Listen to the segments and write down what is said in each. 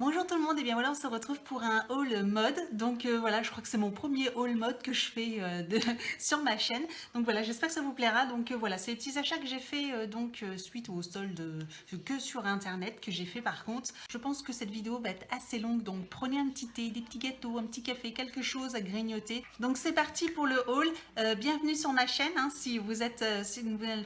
Bonjour tout le monde, et bien voilà, on se retrouve pour un haul mode. Donc voilà, je crois que c'est mon premier haul mode que je fais sur ma chaîne. Donc voilà, j'espère que ça vous plaira. Donc voilà, c'est les petits achats que j'ai fait suite au solde que sur internet que j'ai fait par contre. Je pense que cette vidéo va être assez longue, donc prenez un petit thé, des petits gâteaux, un petit café, quelque chose à grignoter. Donc c'est parti pour le haul. Bienvenue sur ma chaîne. Hein. Si vous n'êtes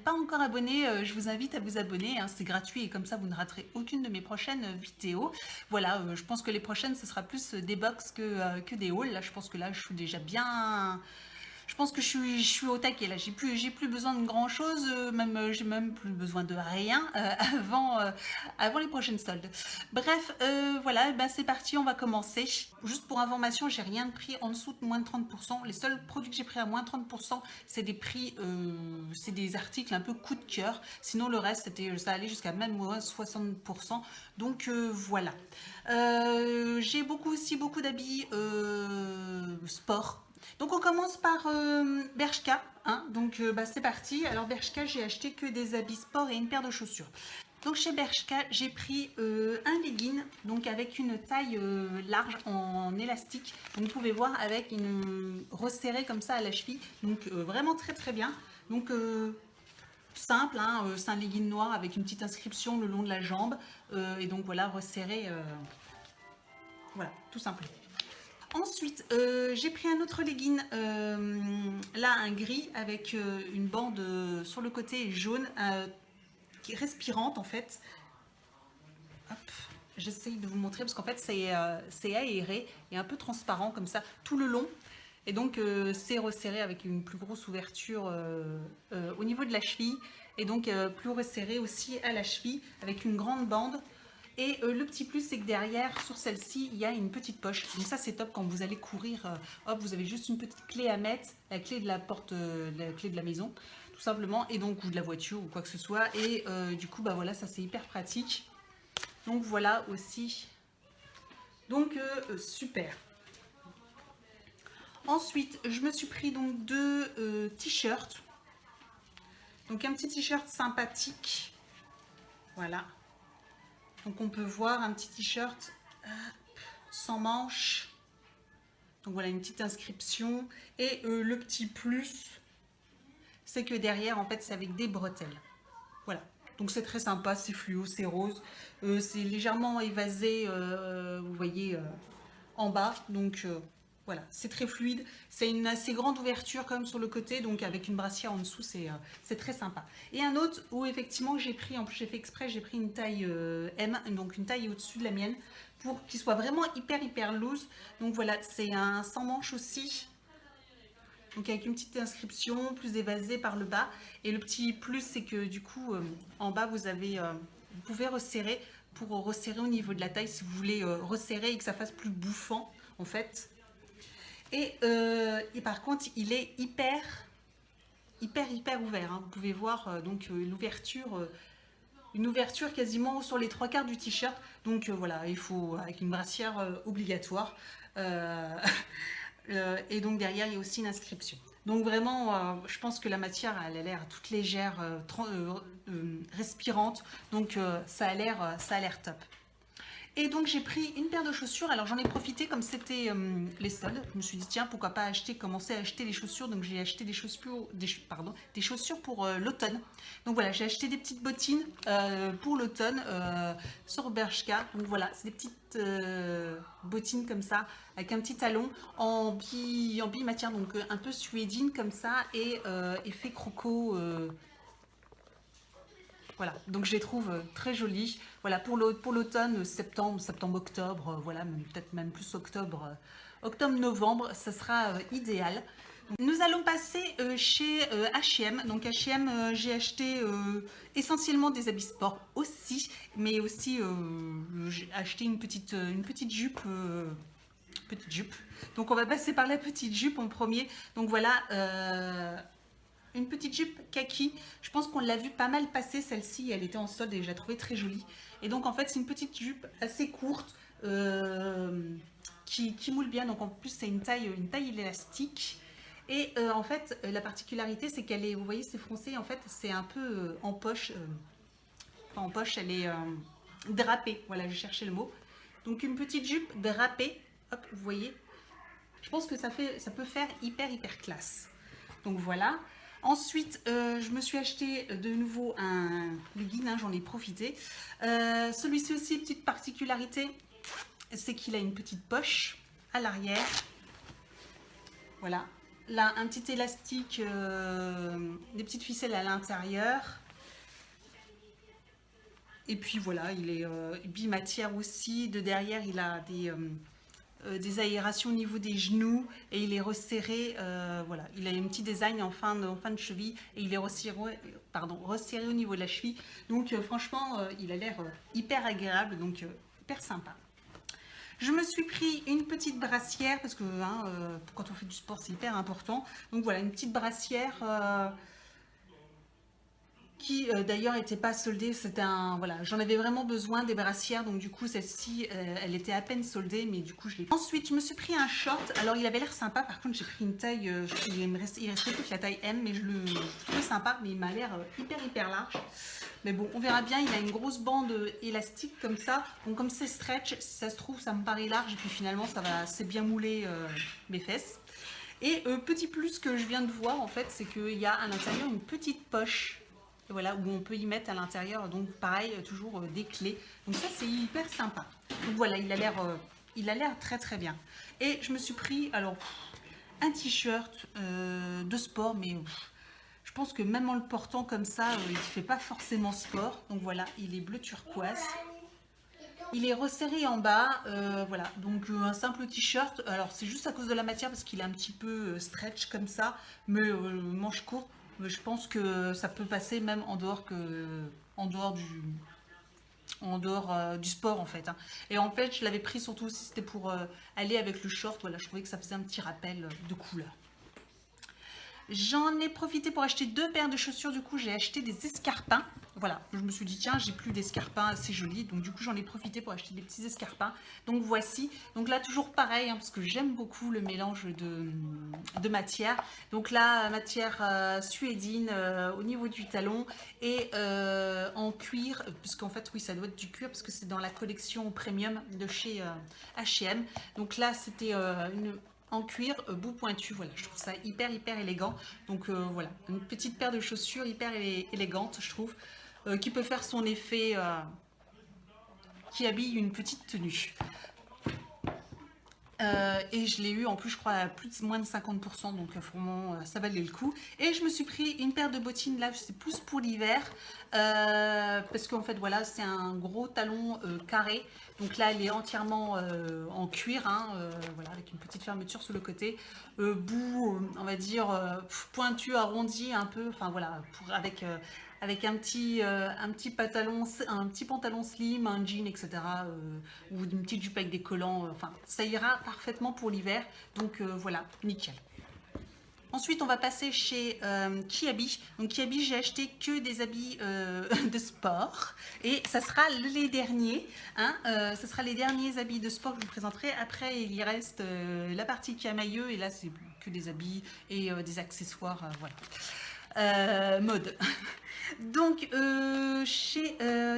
pas encore abonné, je vous invite à vous abonner. Hein. C'est gratuit et comme ça vous ne raterez aucune de mes prochaines vidéos. Voilà, je pense que les prochaines, ce sera plus des box que des hauls. Là, je pense que là, je suis déjà bien. Je pense que je suis au taquet. Là, j'ai plus besoin de grand chose. J'ai même plus besoin de rien avant les prochaines soldes. Bref, voilà, ben c'est parti, on va commencer. Juste pour information, j'ai rien de pris en dessous de moins de 30%. Les seuls produits que j'ai pris à moins de 30%, c'est des prix, c'est des articles un peu coup de cœur. Sinon, le reste, ça allait jusqu'à même moins 60%. Donc voilà. J'ai beaucoup d'habits sport. Donc on commence par Bershka, hein. Donc bah, c'est parti. Alors Bershka, j'ai acheté que des habits sport et une paire de chaussures. Donc chez Bershka, j'ai pris un legging, donc avec une taille large en élastique. Donc vous pouvez voir avec une resserrée comme ça à la cheville. Donc vraiment très bien. Donc simple, hein, c'est un legging noir avec une petite inscription le long de la jambe. Et donc voilà, resserré, voilà, tout simple. Ensuite, j'ai pris un autre legging, là un gris avec une bande sur le côté jaune qui est respirante en fait. Hop, j'essaye de vous montrer parce qu'en fait c'est aéré et un peu transparent comme ça tout le long. Et donc c'est resserré avec une plus grosse ouverture au niveau de la cheville et donc plus resserré aussi à la cheville avec une grande bande. Et le petit plus, c'est que derrière, sur celle-ci, il y a une petite poche. Donc ça, c'est top quand vous allez courir. Hop, vous avez juste une petite clé à mettre, la clé de la porte, la clé de la maison, tout simplement, et donc ou de la voiture ou quoi que ce soit. Et du coup, bah voilà, ça c'est hyper pratique. Donc voilà aussi. Donc super. Ensuite, je me suis pris donc deux t-shirts. Donc un petit t-shirt sympathique. Voilà. Donc on peut voir un petit t-shirt sans manches. Donc voilà une petite inscription. Et le petit plus, c'est que derrière, en fait, c'est avec des bretelles. Voilà. Donc c'est très sympa, c'est fluo, c'est rose. C'est légèrement évasé, vous voyez, en bas. Donc voilà, c'est très fluide. C'est une assez grande ouverture comme sur le côté, donc avec une brassière en dessous, c'est très sympa. Et un autre où effectivement j'ai pris, en plus j'ai fait exprès, j'ai pris une taille M, donc une taille au-dessus de la mienne, pour qu'il soit vraiment hyper loose. Donc voilà, c'est un sans manche aussi. Donc avec une petite inscription, plus évasée par le bas. Et le petit plus, c'est que du coup, en bas, vous pouvez resserrer pour resserrer au niveau de la taille si vous voulez resserrer et que ça fasse plus bouffant en fait. Et par contre, il est hyper ouvert. Hein. Vous pouvez voir donc une ouverture quasiment sur les trois quarts du t-shirt. Donc voilà, il faut avec une brassière obligatoire. Euh, et donc derrière, il y a aussi une inscription. Donc vraiment, je pense que la matière, elle a l'air toute légère, respirante. Donc ça a l'air top. Et donc j'ai pris une paire de chaussures. Alors j'en ai profité comme c'était les soldes. Je me suis dit tiens pourquoi pas commencer à acheter les chaussures. Donc j'ai acheté des chaussures pour l'automne. Donc voilà j'ai acheté des petites bottines pour l'automne sur Bershka. Donc voilà c'est des petites bottines comme ça avec un petit talon en matière donc un peu suédine comme ça et effet croco. Voilà, donc je les trouve très jolies. Voilà, pour l'automne, septembre-octobre, voilà, peut-être même plus octobre-novembre, ça sera idéal. Nous allons passer chez H&M. Donc H&M, j'ai acheté essentiellement des habits sport aussi, mais aussi j'ai acheté une petite jupe. Petite jupe. Donc on va passer par la petite jupe en premier. Donc voilà, une petite jupe kaki. Je pense qu'on l'a vu pas mal passer celle-ci. Elle était en solde et je la trouvais très jolie. Et donc en fait c'est une petite jupe assez courte qui moule bien. Donc en plus c'est une taille élastique. Et en fait la particularité c'est qu'elle est, vous voyez c'est froncé. En fait c'est un peu en poche. Pas en poche, elle est drapée. Voilà, je cherchais le mot. Donc une petite jupe drapée, hop, vous voyez. Je pense que ça peut faire hyper classe. Donc voilà. Ensuite, je me suis acheté de nouveau un legging, hein, j'en ai profité. Celui-ci aussi, petite particularité, c'est qu'il a une petite poche à l'arrière. Voilà. Là, un petit élastique, des petites ficelles à l'intérieur. Et puis voilà, il est bimatière aussi. De derrière, il a des aérations au niveau des genoux et il est resserré. Voilà, il a un petit design en fin de cheville et il est resserré au niveau de la cheville. Donc franchement, il a l'air hyper agréable, donc hyper sympa. Je me suis pris une petite brassière parce que hein, quand on fait du sport, c'est hyper important. Donc voilà, une petite brassière qui d'ailleurs n'était pas soldée. C'était un voilà, j'en avais vraiment besoin des brassières, donc du coup celle-ci, elle était à peine soldée, mais du coup je l'ai. Ensuite, je me suis pris un short. Alors il avait l'air sympa. Par contre, j'ai pris une taille, il restait plus que la taille M, mais je le trouvais sympa, mais il m'a l'air hyper large. Mais bon, on verra bien. Il a une grosse bande élastique comme ça. Donc comme c'est stretch, si ça se trouve, ça me paraît large. Et puis finalement, ça va, c'est bien moulé mes fesses. Et petit plus que je viens de voir, en fait, c'est qu'il y a à l'intérieur une petite poche. Voilà, où on peut y mettre à l'intérieur, donc pareil, toujours des clés. Donc ça, c'est hyper sympa. Donc voilà, il a l'air très bien. Et je me suis pris, alors, un t-shirt de sport, mais je pense que même en le portant comme ça, il ne fait pas forcément sport. Donc voilà, il est bleu turquoise. Il est resserré en bas, voilà, donc un simple t-shirt. Alors c'est juste à cause de la matière parce qu'il est un petit peu stretch comme ça, mais manche courte. Je pense que ça peut passer même en dehors du sport en fait, hein. Et en fait, je l'avais pris surtout si c'était pour aller avec le short. Voilà, je trouvais que ça faisait un petit rappel de couleur. J'en ai profité pour acheter 2 paires de chaussures. Du coup, j'ai acheté des escarpins. Voilà, je me suis dit, tiens, j'ai plus d'escarpins assez jolis. Donc, du coup, j'en ai profité pour acheter des petits escarpins. Donc, voici. Donc là, toujours pareil, hein, parce que j'aime beaucoup le mélange de matière. Donc là, matière suédine au niveau du talon et en cuir, puisqu'en fait, oui, ça doit être du cuir, parce que c'est dans la collection premium de chez H&M. Donc là, c'était en cuir bout pointu. Voilà, je trouve ça hyper élégant. Donc voilà, une petite paire de chaussures hyper élégante, je trouve, qui peut faire son effet, qui habille une petite tenue. Et je l'ai eu en plus, je crois, à moins de 50%, donc vraiment ça valait le coup. Et je me suis pris une paire de bottines, là c'est plus pour l'hiver, parce qu'en fait voilà, c'est un gros talon carré. Donc là elle est entièrement en cuir, hein, voilà, avec une petite fermeture sur le côté, bout on va dire pointu, arrondi un peu, enfin voilà, avec un petit pantalon slim, un jean, etc. Ou une petite jupe avec des collants. Enfin, ça ira parfaitement pour l'hiver. Donc voilà, nickel. Ensuite, on va passer chez Kiabi. Donc Kiabi, j'ai acheté que des habits de sport. Et ça sera les derniers. Hein, ça sera les derniers habits de sport que je vous présenterai. Après, il y reste la partie camailleux. Et là, c'est que des habits et des accessoires. Voilà. Mode. Donc, chez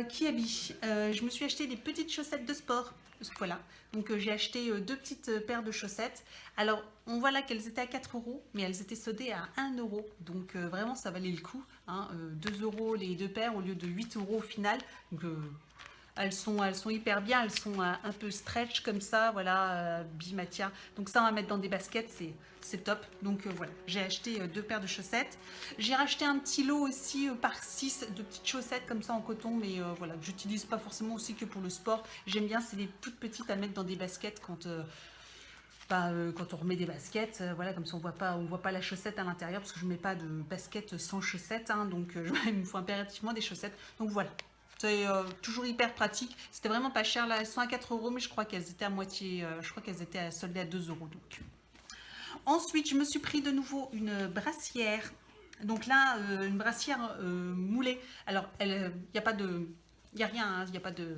Kiabi, je me suis acheté des petites chaussettes de sport. Voilà. Donc, j'ai acheté 2 petites paires de chaussettes. Alors, on voit là qu'elles étaient à 4 euros, mais elles étaient soldées à 1 euro. Donc, vraiment, ça valait le coup, hein. 2 euros les 2 paires au lieu de 8 euros au final. Donc, elles sont hyper bien, elles sont un peu stretch comme ça, voilà, bimatière. Donc ça, on va mettre dans des baskets, c'est top. Donc voilà, j'ai acheté 2 paires de chaussettes. J'ai racheté un petit lot aussi par 6 de petites chaussettes comme ça en coton, mais voilà, que j'utilise pas forcément aussi que pour le sport. J'aime bien, c'est des toutes petites à mettre dans des baskets quand on remet des baskets, voilà, comme ça on voit pas la chaussette à l'intérieur, parce que je mets pas de baskets sans chaussettes, hein, donc il me faut impérativement des chaussettes. Donc voilà. C'est toujours hyper pratique. C'était vraiment pas cher. Là, elles sont à 4 euros, mais je crois qu'elles étaient à moitié. Je crois qu'elles étaient soldées à 2 euros. Donc. Ensuite, je me suis pris de nouveau une brassière. Donc là, une brassière moulée. Alors, il n'y a pas de. Il n'y a rien. Il n'y a pas de.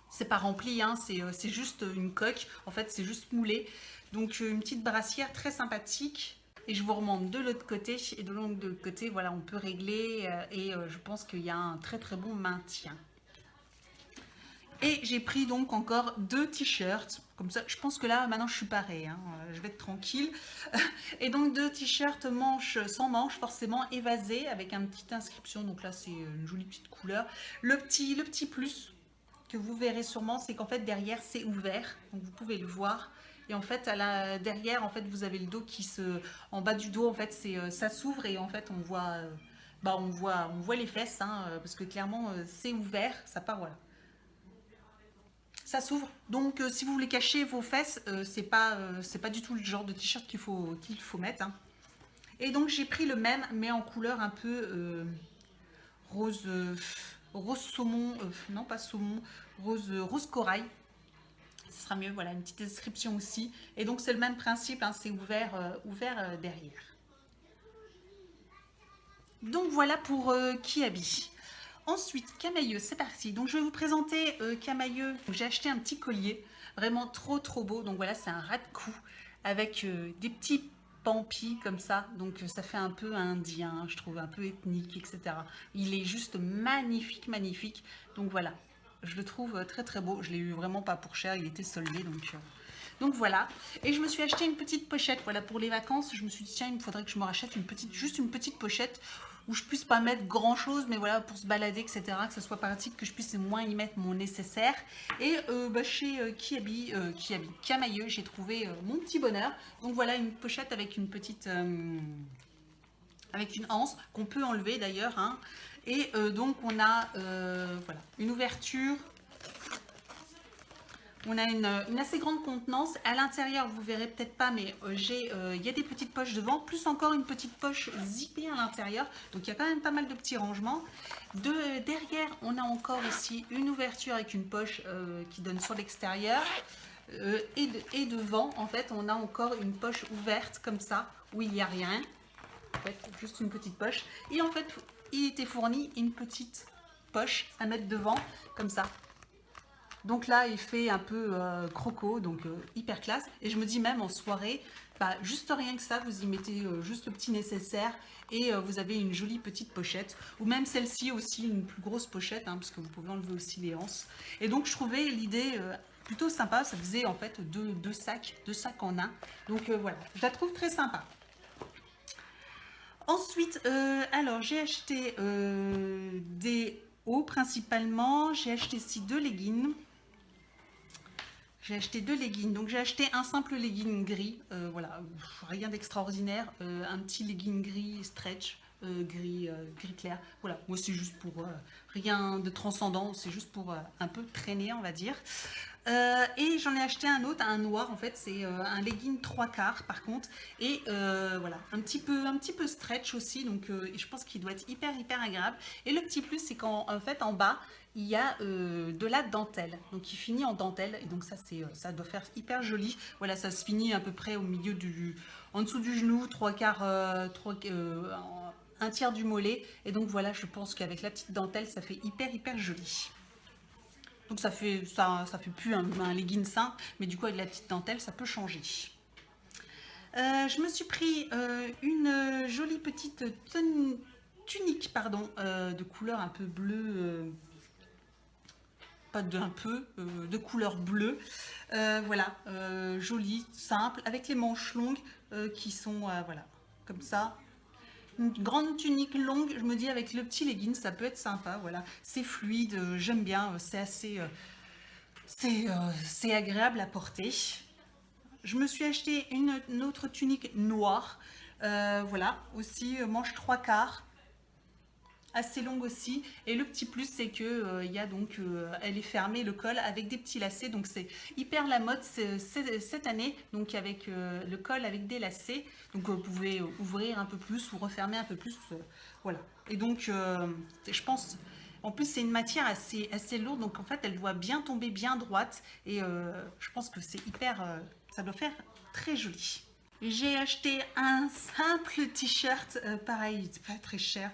C'est pas rempli, hein, c'est juste une coque. En fait, c'est juste moulé. Donc, une petite brassière très sympathique. Et je vous remonte de l'autre côté. Et de l'autre côté, voilà, on peut régler. Et je pense qu'il y a un très bon maintien. Et j'ai pris donc encore 2 t-shirts. Comme ça, je pense que là, maintenant, je suis parée, hein, je vais être tranquille. Et donc, 2 t-shirts manches, sans manches, forcément évasés, avec une petite inscription. Donc là, c'est une jolie petite couleur. Le petit plus que vous verrez sûrement, c'est qu'en fait, derrière, c'est ouvert. Donc, vous pouvez le voir. Et en fait, derrière, en fait, vous avez le dos qui se... En bas du dos, en fait, ça s'ouvre et en fait, on voit les fesses, hein, parce que clairement, c'est ouvert. Ça part, voilà. Ça s'ouvre. Donc, si vous voulez cacher vos fesses, c'est pas du tout le genre de t-shirt qu'il faut mettre, hein. Et donc, j'ai pris le même, mais en couleur un peu rose, rose saumon, non pas saumon, rose corail. Ce sera mieux, voilà, une petite description aussi. Et donc, c'est le même principe, hein, c'est ouvert derrière. Donc, voilà pour Kiabi. Ensuite, Camailleux, c'est parti. Donc, je vais vous présenter Camailleux. J'ai acheté un petit collier, vraiment trop trop beau. Donc, voilà, c'est un ras de cou avec des petits pampis comme ça. Donc, ça fait un peu indien, je trouve, un peu ethnique, etc. Il est juste magnifique, magnifique. Donc, voilà, je le trouve très très beau. Je l'ai eu vraiment pas pour cher, il était soldé. Donc voilà, et je me suis acheté une petite pochette, voilà, pour les vacances. Je me suis dit, tiens, il me faudrait que je me rachète juste une petite pochette où je puisse pas mettre grand chose, mais voilà, pour se balader, etc., que ce soit pratique, que je puisse au moins y mettre mon nécessaire. Et chez Kiabi, Camailleux, j'ai trouvé mon petit bonheur. Donc voilà, une pochette avec une petite, avec une anse qu'on peut enlever d'ailleurs, hein. Et donc on a voilà, une ouverture. On a une assez grande contenance. À l'intérieur, vous verrez peut-être pas, mais il y a des petites poches devant, plus encore une petite poche zippée à l'intérieur. Donc il y a quand même pas mal de petits rangements. Derrière, on a encore ici une ouverture avec une poche qui donne sur l'extérieur. Et devant, en fait, on a encore une poche ouverte comme ça, où il n'y a rien. En fait, juste une petite poche. Et en fait, il était fourni une petite poche à mettre devant, comme ça. Donc là, il fait un peu croco, donc hyper classe. Et je me dis même en soirée, bah, juste rien que ça, vous y mettez juste le petit nécessaire et vous avez une jolie petite pochette. Ou même celle-ci aussi, une plus grosse pochette, hein, parce que vous pouvez enlever aussi les anses. Et donc je trouvais l'idée plutôt sympa. Ça faisait en fait deux sacs en un. Donc voilà, je la trouve très sympa. Ensuite, alors j'ai acheté des hauts principalement. J'ai acheté ici 2 leggings. J'ai acheté 2 leggings. Donc j'ai acheté un simple legging gris, voilà, rien d'extraordinaire, un petit legging gris stretch, gris clair. Voilà, moi c'est juste pour rien de transcendant, c'est juste pour un peu traîner, on va dire. Et j'en ai acheté un autre, un noir en fait, c'est un legging 3/4 par contre, et voilà, un petit peu stretch aussi, donc je pense qu'il doit être hyper agréable. Et le petit plus, c'est qu'en fait en bas, il y a de la dentelle, donc il finit en dentelle, et donc ça doit faire hyper joli. Voilà, ça se finit à peu près au milieu en dessous du genou, 3/4, un tiers du mollet, et donc voilà, je pense qu'avec la petite dentelle, ça fait hyper joli. Donc ça fait plus un legging simple, mais du coup avec la petite dentelle, ça peut changer. Je me suis pris une jolie petite tunique, pardon, de couleur un peu bleu, pas de un peu, de couleur bleue. Voilà, jolie, simple, avec les manches longues qui sont voilà, comme ça. Une grande tunique longue, je me dis avec le petit legging, ça peut être sympa. Voilà, c'est fluide, j'aime bien, c'est assez, c'est agréable à porter. Je me suis acheté une autre tunique noire, voilà, aussi manche 3/4, assez longue aussi. Et le petit plus, c'est que il y a donc, elle est fermée, le col, avec des petits lacets. Donc c'est hyper la mode cette année, donc avec le col avec des lacets. Donc vous pouvez ouvrir un peu plus ou refermer un peu plus, voilà. Et donc je pense, en plus c'est une matière assez lourde, donc en fait elle doit bien tomber bien droite. Et je pense que c'est hyper, ça doit faire très joli. J'ai acheté un simple t-shirt, pareil, c'est pas très cher,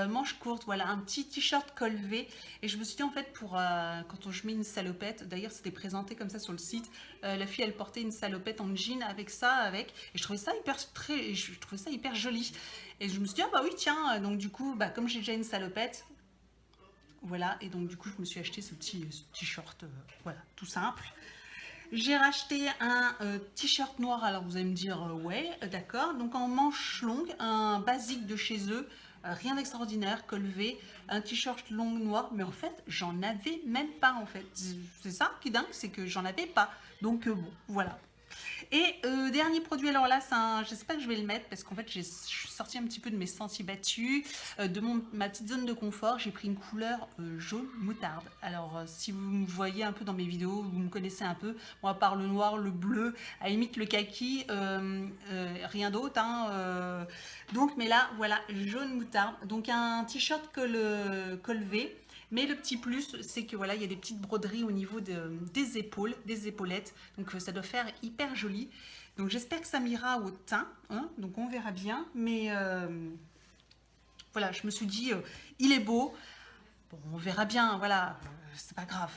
manche courte, voilà, un petit t-shirt col V. Et je me suis dit en fait pour quand je mets une salopette, d'ailleurs c'était présenté comme ça sur le site, la fille elle portait une salopette en jean avec ça, et je trouvais ça je trouvais ça hyper joli. Et je me suis dit ah bah oui tiens, donc du coup bah comme j'ai déjà une salopette, Voilà, et donc du coup je me suis acheté ce petit short, voilà, tout simple. J'ai racheté un t-shirt noir, alors vous allez me dire ouais, d'accord. Donc en manche longue, un basique de chez eux, rien d'extraordinaire, col V, un t-shirt long noir, mais en fait j'en avais même pas en fait. C'est ça qui est dingue, c'est que j'en avais pas. Donc bon, voilà. Et dernier produit, alors là, j'espère que je vais le mettre parce qu'en fait, je suis sortie un petit peu de mes sentiers battus, de ma petite zone de confort. J'ai pris une couleur jaune moutarde. Alors, si vous me voyez un peu dans mes vidéos, vous me connaissez un peu. Moi, à part le noir, le bleu, à la limite le kaki, rien d'autre. Hein, donc, mais là, voilà, jaune moutarde. Donc, un t-shirt col V. Mais le petit plus, c'est que voilà, il y a des petites broderies au niveau des épaules, des épaulettes. Donc ça doit faire hyper joli. Donc j'espère que ça m'ira au teint. Hein, donc on verra bien. Mais voilà, je me suis dit, il est beau. Bon, on verra bien. Voilà, c'est pas grave.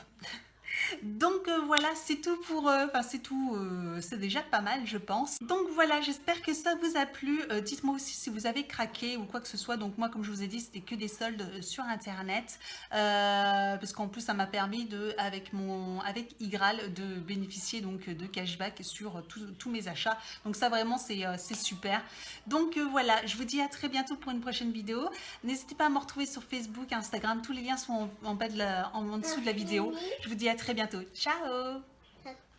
Donc voilà, c'est tout pour... Enfin, c'est tout, c'est déjà pas mal, je pense. Donc voilà, j'espère que ça vous a plu. Dites-moi aussi si vous avez craqué ou quoi que ce soit. Donc moi, comme je vous ai dit, c'était que des soldes sur Internet. Parce qu'en plus, ça m'a permis, avec Igral, de bénéficier donc de cashback sur tous mes achats. Donc ça, vraiment, c'est super. Donc voilà, je vous dis à très bientôt pour une prochaine vidéo. N'hésitez pas à me retrouver sur Facebook, Instagram. Tous les liens sont en bas en dessous de la vidéo. Je vous dis à très bientôt. Ciao!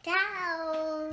Ciao.